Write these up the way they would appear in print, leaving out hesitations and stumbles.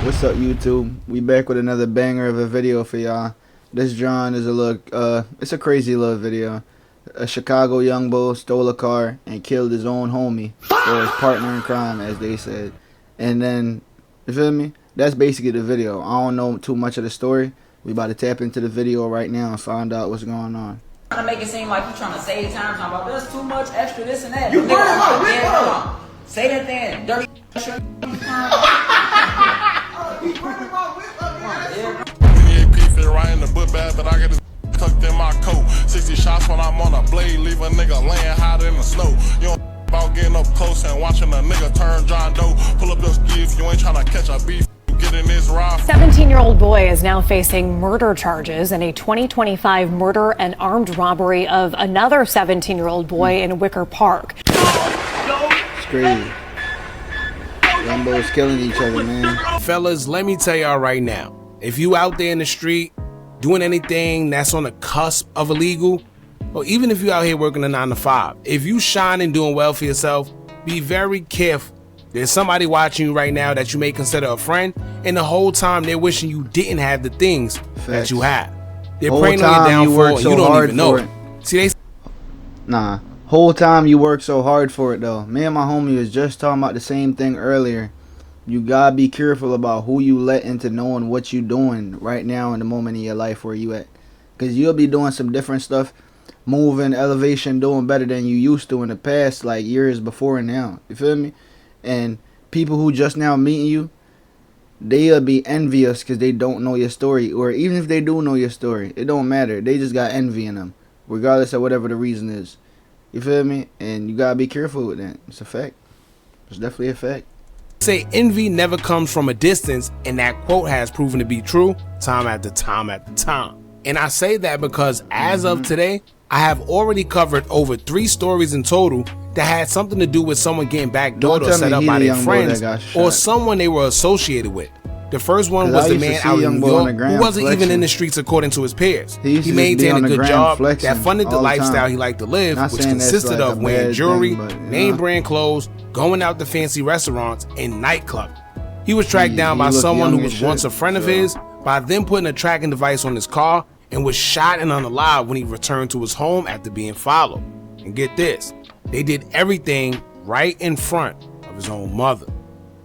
What's up, YouTube? We back with another banger of a video for y'all. This John is a look. It's a crazy little video. A Chicago young bull stole a car and killed his own homie, or his partner in crime, as they said. And then, you feel me? That's basically the video. I don't know too much of the story. We about to tap into the video right now and find out what's going on. Trying to make it seem like you trying to save time. Talking about there's too much extra this and that. You burning my whip up. Say that then, dirty. He burning my whip up, man. Fit right in the book bag, but I get this tucked in my coat. 60 shots when I'm on a blade, leave a nigga laying hot in the snow. You don't about getting up close and watching a nigga turn John Doe. Pull up your ski if you ain't trying to catch a beef. Get in this ride. 17-year-old boy is now facing murder charges in a 2025 murder and armed robbery of another 17-year-old boy in Wicker Park. It's crazy. Young bulls killing each other, man. Fellas, let me tell y'all right now. If you out there in the street doing anything that's on the cusp of illegal, or even if you out here working a 9 to 5, if you shining doing well for yourself, be very careful. There's somebody watching you right now that you may consider a friend, and the whole time they're wishing you didn't have the things that you have. They're praying on your downfall and you don't even know it. See, Whole time you work so hard for it though. Me and my homie was just talking about the same thing earlier. You gotta be careful about who you let into knowing what you doing right now in the moment in your life where you at. Cause you'll be doing some different stuff, moving, elevation, doing better than you used to in the past, like years before and now. You feel me? And people who just now meeting you, they'll be envious because they don't know your story. Or even if they do know your story, it don't matter. They just got envy in them, regardless of whatever the reason is. You feel me? And you gotta be careful with that. It's a fact. It's definitely a fact. Say envy never comes from a distance, and that quote has proven to be true time after time after time. And I say that because as of today, I have already covered over 3 stories in total that had something to do with someone getting backdoored or set up by their friends or someone they were associated with. The first one was the man out in New York who wasn't even in the streets according to his peers. He maintained a good job that funded the lifestyle he liked to live, which consisted of wearing jewelry, name brand clothes, going out to fancy restaurants, and nightclubs. He was tracked down by someone who was once a friend of his by them putting a tracking device on his car and was shot and unalive when he returned to his home after being followed. And get this, they did everything right in front of his own mother.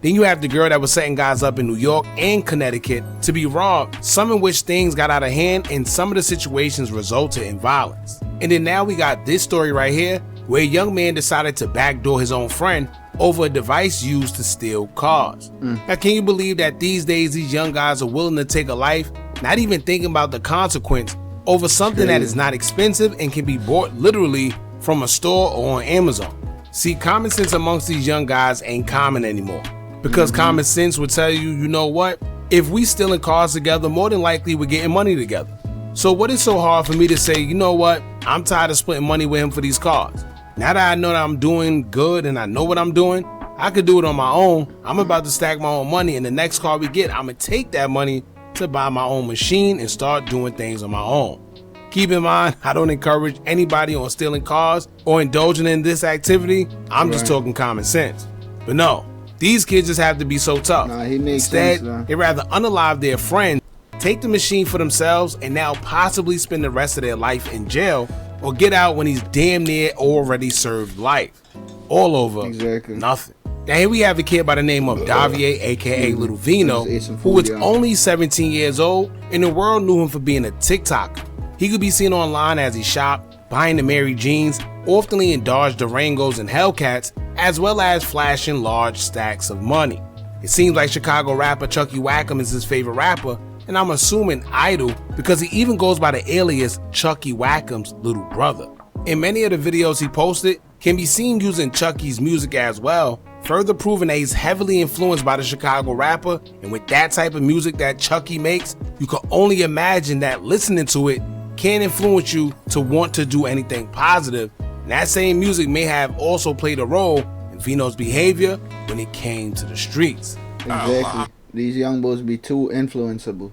Then you have the girl that was setting guys up in New York and Connecticut to be robbed, some in which things got out of hand and some of the situations resulted in violence. And then now we got this story right here where a young man decided to backdoor his own friend over a device used to steal cars. Now, can you believe that these days these young guys are willing to take a life, not even thinking about the consequence, over something that is not expensive and can be bought literally from a store or on Amazon? See, common sense amongst these young guys ain't common anymore. Because common sense would tell you, you know what? If we stealing cars together, more than likely we're getting money together. So what is so hard for me to say, you know what? I'm tired of splitting money with him for these cars. Now that I know that I'm doing good and I know what I'm doing, I could do it on my own. I'm about to stack my own money, and the next car we get, I'm going to take that money to buy my own machine and start doing things on my own. Keep in mind, I don't encourage anybody on stealing cars or indulging in this activity. I'm just talking common sense. But no. These kids just have to be so tough. Instead, they'd rather unalive their friends, take the machine for themselves, and now possibly spend the rest of their life in jail, or get out when he's damn near already served life. All over nothing. Now here we have a kid by the name of Davier, aka Little Vino, who was only 17 years old, and the world knew him for being a TikToker. He could be seen online as he shopped, buying the Mary Jeans, oftenly in Dodge Durangos and Hellcats, as well as flashing large stacks of money. It seems like Chicago rapper Chucky Wackham is his favorite rapper, and I'm assuming idol because he even goes by the alias Chucky Wackham's little brother. In many of the videos he posted can be seen using Chucky's music as well, further proving that he's heavily influenced by the Chicago rapper, and with that type of music that Chucky makes, you can only imagine that listening to it can influence you to want to do anything positive. And that same music may have also played a role in Vino's behavior when it came to the streets. Exactly. These young boys be too influenceable.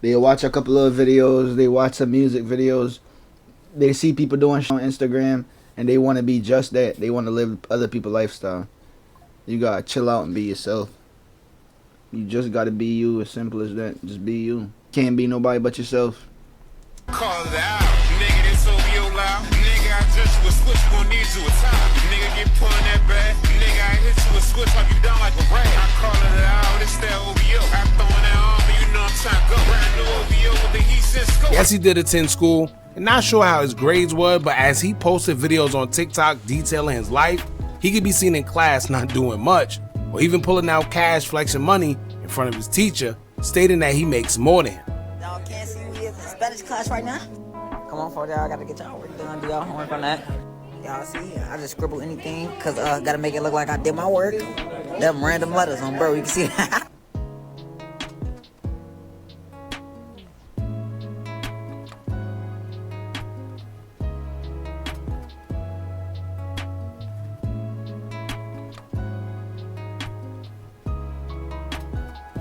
They watch a couple of videos, they watch some music videos, they see people doing shit on Instagram, and they want to be just that. They want to live other people's lifestyle. You gotta chill out and be yourself. You just gotta be you, as simple as that. Just be you. Can't be nobody but yourself. Call it out, nigga, this over your loud. Nigga, I just you a switch, gon' need you a time. Nigga, get put in that bag. Nigga, I hit you a switch, like you down like a rag. I call it out, it's that OVO. I throwing that on me, you know I'm trying to go. Brand new OVO with the heat since school. Yes, he did attend school, and not sure how his grades were, but as he posted videos on TikTok detailing his life, he could be seen in class not doing much, or even pulling out cash, flexing money in front of his teacher, stating that he makes more than him. Y'all can't see we in Spanish class right now? Come on, for y'all. I gotta get y'all work done. Do y'all homework on that? Y'all see, I just scribble anything, cause gotta make it look like I did my work. Them random letters on bro, you can see that.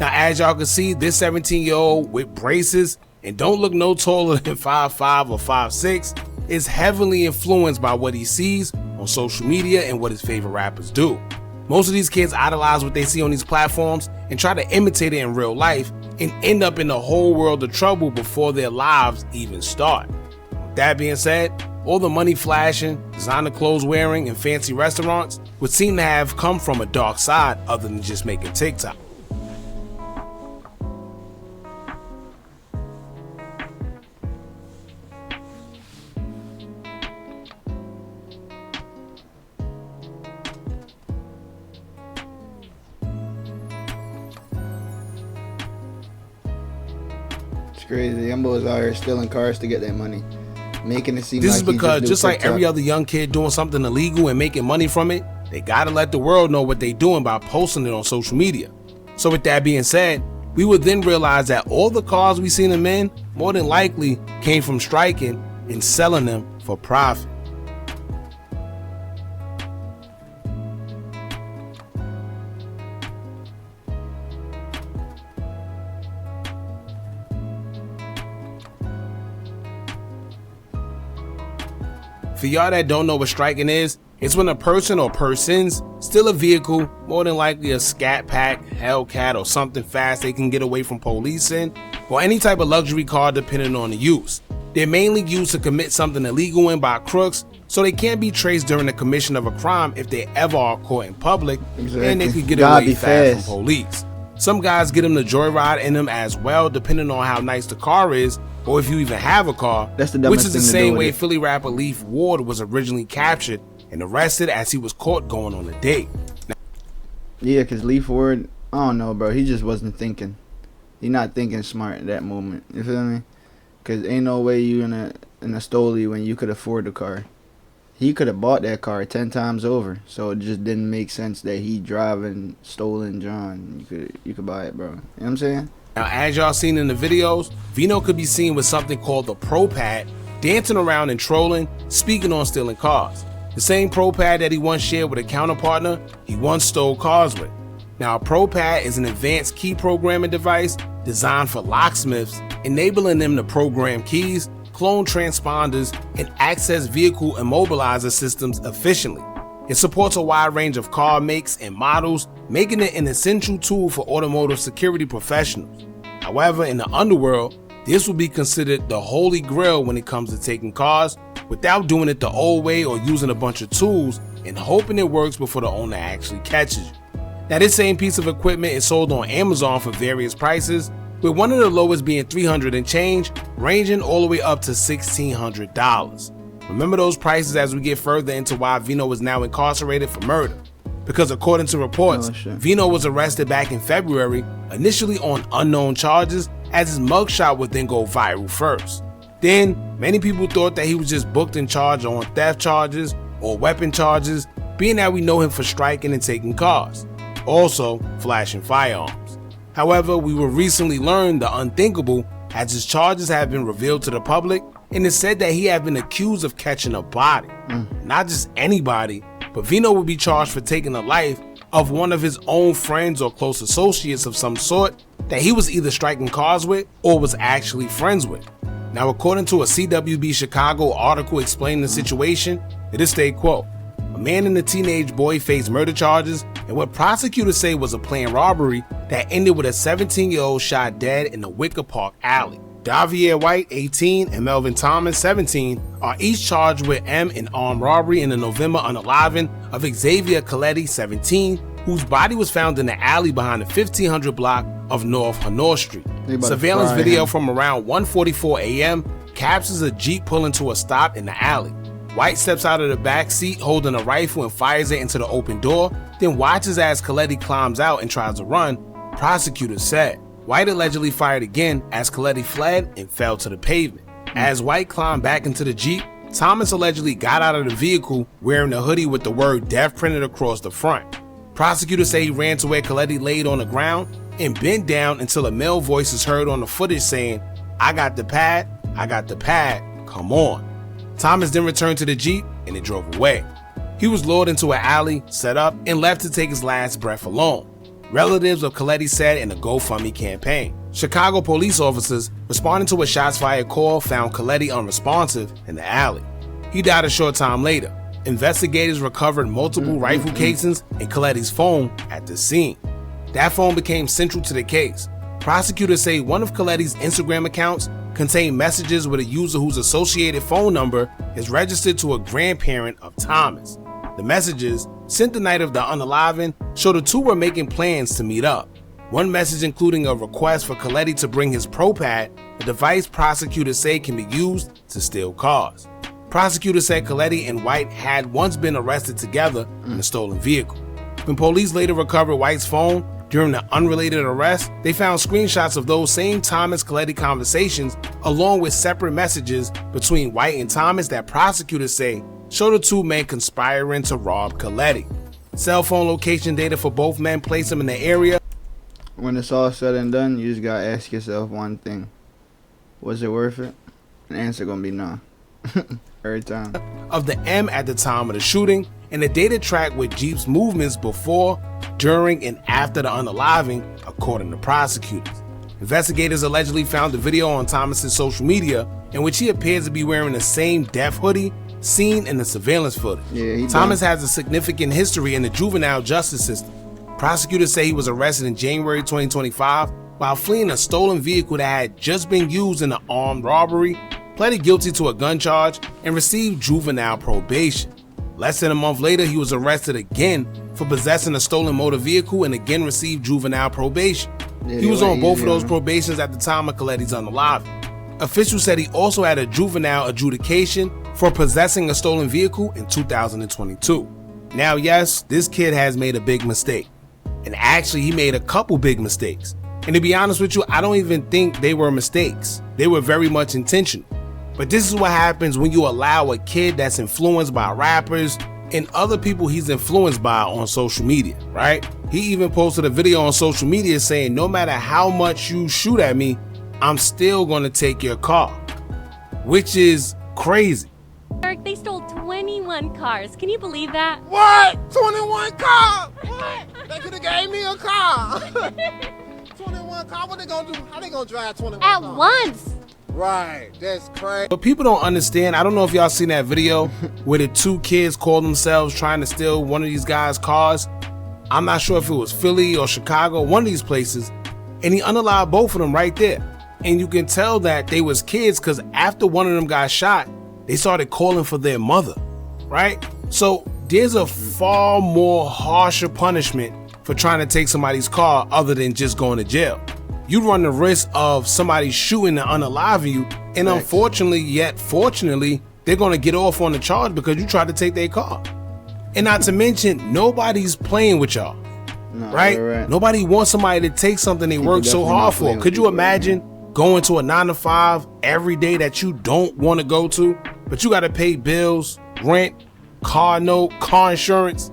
Now, as y'all can see, this 17-year-old with braces and don't look no taller than 5'5" or 5'6" is heavily influenced by what he sees on social media and what his favorite rappers do. Most of these kids idolize what they see on these platforms and try to imitate it in real life and end up in a whole world of trouble before their lives even start. With that being said, all the money flashing, designer clothes wearing, and fancy restaurants would seem to have come from a dark side other than just making TikTok. It's crazy. Them boys out here stealing cars to get that money. Making it seem This like is because just like TikTok. every other young kid doing something illegal and making money from it, they gotta let the world know what they doing by posting it on social media. So with that being said, we would then realize that all the cars we seen him in more than likely came from striking and selling them for profit. For y'all that don't know what striking is, it's when a person or persons steal a vehicle, more than likely a Scat Pack, Hellcat, or something fast they can get away from police in, or any type of luxury car depending on the use. They're mainly used to commit something illegal in by crooks, so they can't be traced during the commission of a crime if they ever are caught in public, and they could get away fast from police. Some guys get them the joyride in them as well, depending on how nice the car is, or if you even have a car, That's the which dumbest is the thing to do same with way it. Philly rapper Leaf Ward was originally captured and arrested as he was caught going on a date. Yeah, because Lee Ford, I don't know, bro. He just wasn't thinking. He not thinking smart at that moment. You feel me? Because ain't no way you in a Stoli when you could afford the car. He could have bought that car 10 times over. So it just didn't make sense that he driving stolen John. You could buy it, bro. You know what I'm saying? Now, as y'all seen in the videos, Vino could be seen with something called the Pro Pad, dancing around and trolling, speaking on stealing cars. The same Pro Pad that he once shared with a counterpartner he once stole cars with. Now, a Pro Pad is an advanced key programming device designed for locksmiths, enabling them to program keys, clone transponders, and access vehicle immobilizer systems efficiently. It supports a wide range of car makes and models, making it an essential tool for automotive security professionals. However, in the underworld, this would be considered the holy grail when it comes to taking cars without doing it the old way or using a bunch of tools and hoping it works before the owner actually catches you. Now, this same piece of equipment is sold on Amazon for various prices, with one of the lowest being $300 and change, ranging all the way up to $1,600. Remember those prices as we get further into why Vino is now incarcerated for murder. Because according to reports, Vino was arrested back in February, initially on unknown charges, as his mugshot would then go viral first. Then, many people thought that he was just booked and charged on theft charges or weapon charges, being that we know him for striking and taking cars, also flashing firearms. However, we will recently learn the unthinkable as his charges have been revealed to the public, and it's said that he had been accused of catching a body. Not just anybody, but Vino would be charged for taking the life of one of his own friends or close associates of some sort that he was either striking cars with or was actually friends with. Now, according to a CWB Chicago article explaining the situation, it is stated, quote, "A man and a teenage boy faced murder charges in what prosecutors say was a planned robbery that ended with a 17-year-old shot dead in the Wicker Park alley. Davier White, 18, and Melvin Thomas, 17, are each charged with M in armed robbery in the November unaliving of Xavier Coletti, 17, whose body was found in the alley behind the 1500 block of North Honor Street. Surveillance video from around 1:44 a.m. captures a Jeep pulling to a stop in the alley. White steps out of the back seat holding a rifle and fires it into the open door, then watches as Coletti climbs out and tries to run, prosecutors said. White allegedly fired again as Coletti fled and fell to the pavement. As White climbed back into the Jeep, Thomas allegedly got out of the vehicle wearing a hoodie with the word death printed across the front. Prosecutors say he ran to where Coletti laid on the ground and bent down until a male voice is heard on the footage saying, "I got the pad, come on." Thomas then returned to the Jeep and it drove away. He was lured into an alley, set up, and left to take his last breath alone. Relatives of Coletti said in a GoFundMe campaign. Chicago police officers responding to a shots fired call found Coletti unresponsive in the alley. He died a short time later. Investigators recovered multiple rifle casings and Coletti's phone at the scene. That phone became central to the case. Prosecutors say one of Coletti's Instagram accounts contained messages with a user whose associated phone number is registered to a grandparent of Thomas. The messages, sent the night of the unaliving, show the two were making plans to meet up. One message including a request for Coletti to bring his ProPad, a device prosecutors say can be used to steal cars. Prosecutors said Coletti and White had once been arrested together in a stolen vehicle. When police later recovered White's phone during the unrelated arrest, they found screenshots of those same Thomas-Coletti conversations along with separate messages between White and Thomas that prosecutors say show the two men conspiring to rob Coletti. Cell phone location data for both men place them in the area. When it's all said and done, you just gotta ask yourself one thing. Was it worth it? The answer gonna be no. Every time. Of the M at the time of the shooting, and the data track with Jeep's movements before, during, and after the unaliving, according to prosecutors. Investigators allegedly found the video on Thomas's social media in which he appears to be wearing the same death hoodie seen in the surveillance footage. Thomas has a significant history in the juvenile justice system. Prosecutors say he was arrested in January 2025 while fleeing a stolen vehicle that had just been used in an armed robbery, pleaded guilty to a gun charge, and received juvenile probation. Less than a month later, he was arrested again for possessing a stolen motor vehicle and again received juvenile probation. He was on both of those probations at the time of Coletti's unaliving. Officials said he also had a juvenile adjudication for possessing a stolen vehicle in 2022. Now, yes, this kid has made a big mistake. And actually, he made a couple big mistakes. And to be honest with you, I don't even think they were mistakes. They were very much intentional. But this is what happens when you allow a kid that's influenced by rappers and other people he's influenced by on social media, right? He even posted a video on social media saying, no matter how much you shoot at me, I'm still gonna take your car, which is crazy. Eric, they stole 21 cars. Can you believe that? What? 21 cars? What? They could have gave me a car. 21 cars? What they gonna do? How they gonna drive 21 cars? At once. Right, that's crazy. But people don't understand. I don't know if y'all seen that video where the two kids called themselves trying to steal one of these guys' cars. I'm not sure if it was Philly or Chicago, one of these places, and he unalived both of them right there. And you can tell that they was kids because after one of them got shot, they started calling for their mother, right? So there's a far more harsher punishment for trying to take somebody's car other than just going to jail. You run the risk of somebody shooting and unaliving you, and unfortunately, yet fortunately, they're gonna get off on the charge because you tried to take their car. And not to mention, nobody's playing with y'all, right? Nobody wants somebody to take something they worked so hard for. Could you imagine going to a 9-to-5 every day that you don't want to go to, but you got to pay bills, rent, car note, car insurance,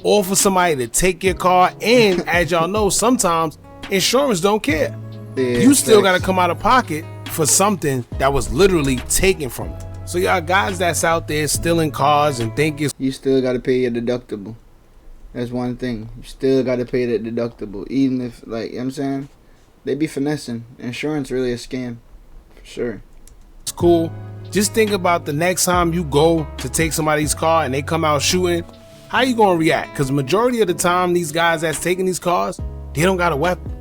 all for somebody to take your car? And as y'all know, sometimes insurance don't care. You still got to come out of pocket for something that was literally taken from you. So y'all guys that's out there stealing cars and think it's... You still got to pay your deductible. That's one thing. You still got to pay that deductible. Even if, like, you know what I'm saying? They be finessing. Insurance really a scam. For sure. It's cool. Just think about the next time you go to take somebody's car and they come out shooting. how you gonna react? Because majority of the time, these guys that's taking these cars, they don't got a weapon.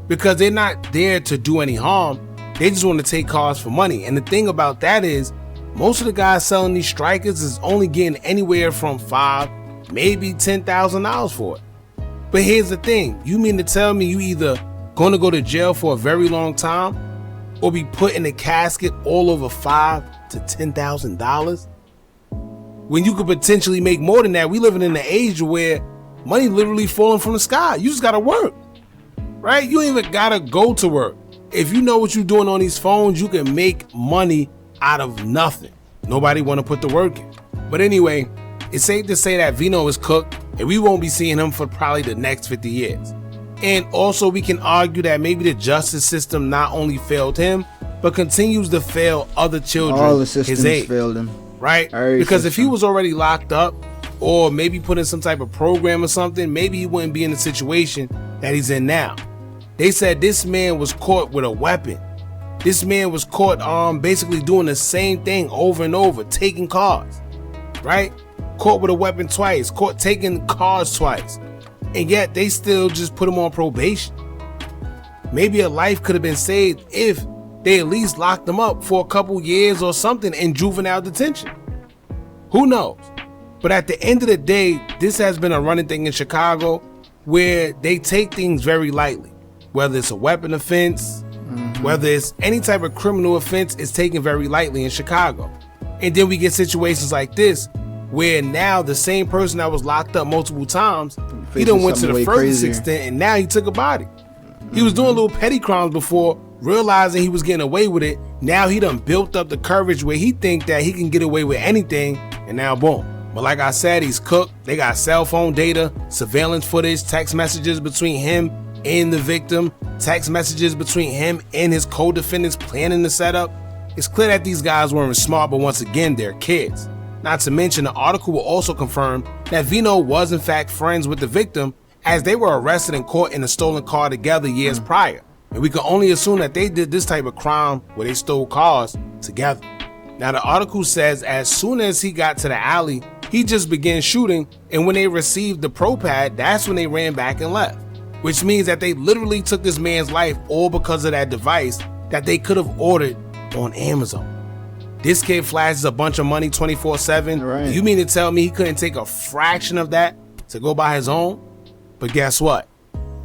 Because they're not there to do any harm. They just want to take cars for money. And the thing about that is, most of the guys selling these strikers is only getting anywhere from $5,000, maybe $10,000 for it. But here's the thing, you mean to tell me you either gonna go to jail for a very long time or be put in a casket all over $5,000 to $10,000? When you could potentially make more than that. We living in an age where money literally falling from the sky. You just gotta work, right? You ain't even gotta go to work. If you know what you're doing on these phones, you can make money out of nothing. Nobody want to put the work in. But anyway, it's safe to say that Vino is cooked and we won't be seeing him for probably the next 50 years. And also we can argue that maybe the justice system not only failed him, but continues to fail other children All the systems his age, failed him. right? Every Because if he system. was already locked up or maybe put in some type of program or something, maybe he wouldn't be in the situation that he's in now. They said this man was caught with a weapon. This man was caught basically doing the same thing over and over, taking cars, right? Caught with a weapon twice, caught taking cars twice. And yet they still just put him on probation. Maybe a life could have been saved if they at least locked him up for a couple years or something in juvenile detention. Who knows? But at the end of the day, this has been a running thing in Chicago where they take things very lightly. Whether it's a weapon offense, whether it's any type of criminal offense, it's taken very lightly in Chicago. And then we get situations like this where now the same person that was locked up multiple times, he done went to the furthest extent and now he took a body. He was doing little petty crimes before, realizing he was getting away with it. Now he done built up the courage where he think that he can get away with anything, and now boom. But like I said, he's cooked. They got cell phone data, surveillance footage, text messages between him and the victim, text messages between him and his co-defendants planning the setup. It's clear that these guys weren't smart, but once again, they're kids. Not to mention, the article will also confirm that Vino was in fact friends with the victim, as they were arrested and caught in a stolen car together years prior. And we can only assume that they did this type of crime where they stole cars together. Now the article says as soon as he got to the alley, he just began shooting, and when they received the pro pad, that's when they ran back and left. Which means that they literally took this man's life all because of that device that they could have ordered on Amazon. This kid flashes a bunch of money 24/7. Right. You mean to tell me he couldn't take a fraction of that to go buy his own? But guess what?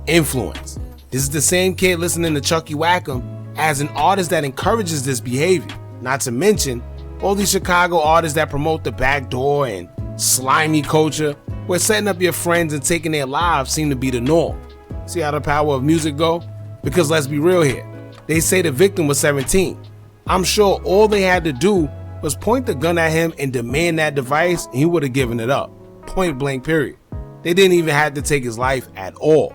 Influence. This is the same kid listening to Chucky Wackham as an artist that encourages this behavior. Not to mention all these Chicago artists that promote the backdoor and slimy culture, where setting up your friends and taking their lives seem to be the norm. See how the power of music go? Because let's be real here. They say the victim was 17. I'm sure all they had to do was point the gun at him and demand that device, and he would have given it up. Point blank, period. They didn't even have to take his life at all.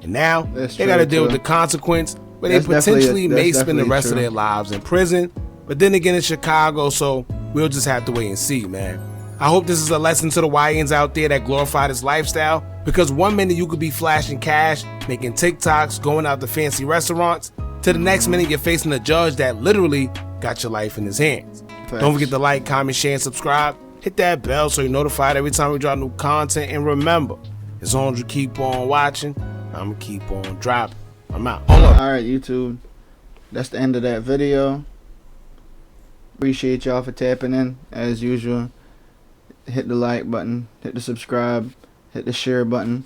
And now they got to deal with the consequence, where they potentially may spend the rest of their lives in prison. But then again, it's Chicago, so we'll just have to wait and see, man. I hope this is a lesson to the YNs out there that glorify this lifestyle, because one minute you could be flashing cash, making TikToks, going out to fancy restaurants, to the next minute you're facing a judge that literally got your life in his hands. Facts. Don't forget to like, comment, share, and subscribe. Hit that bell so you're notified every time we drop new content. And remember, as long as you keep on watching, I'm going to keep on dropping. I'm out. Alright, YouTube. That's the end of that video. Appreciate y'all for tapping in, as usual. Hit the like button, hit the subscribe, hit the share button,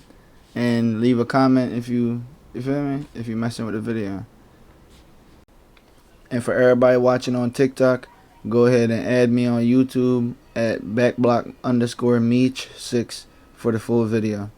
and leave a comment if you feel me, if you messing with the video. And for everybody watching on TikTok, go ahead and add me on YouTube at backblock_meech6 for the full video.